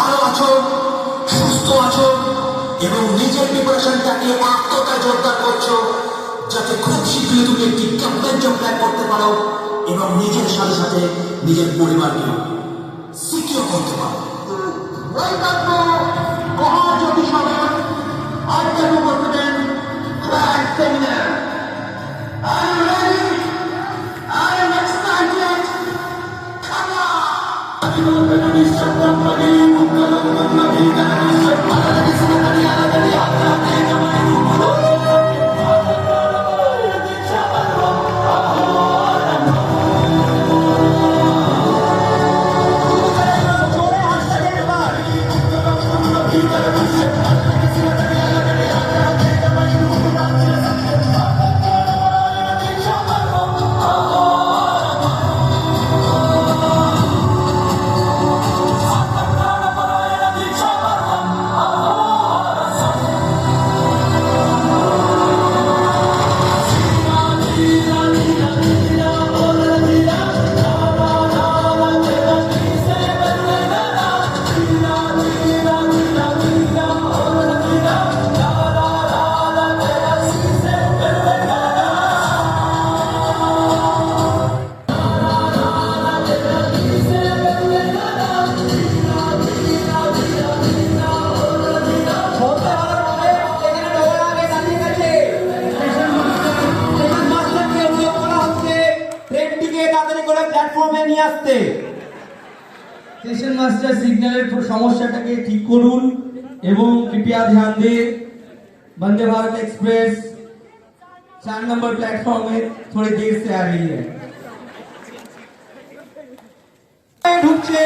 ভালো আছো, সুস্থ আছো এবং নিজের প্রিপারেশনটাকে আত্মতা জোরদার করছো, যাতে খুব শীঘ্রই তুমি একটি কনভেনশন প্ল্যান করতে পারো এবং নিজের সাথে সাথে নিজের পরিবারকে সিকিউর করতে পারো। ওয়েলকাম টু মহাজ্যোতি সদন আর্থিক confidence grand seminar. Are you ready? I am excited. Come on! Station master signal समस्या ठीक करुन एवं कृपया ध्यान दे Vande Bharat express 4 number platform में थोड़ी देर से आ रही है। ढुकছে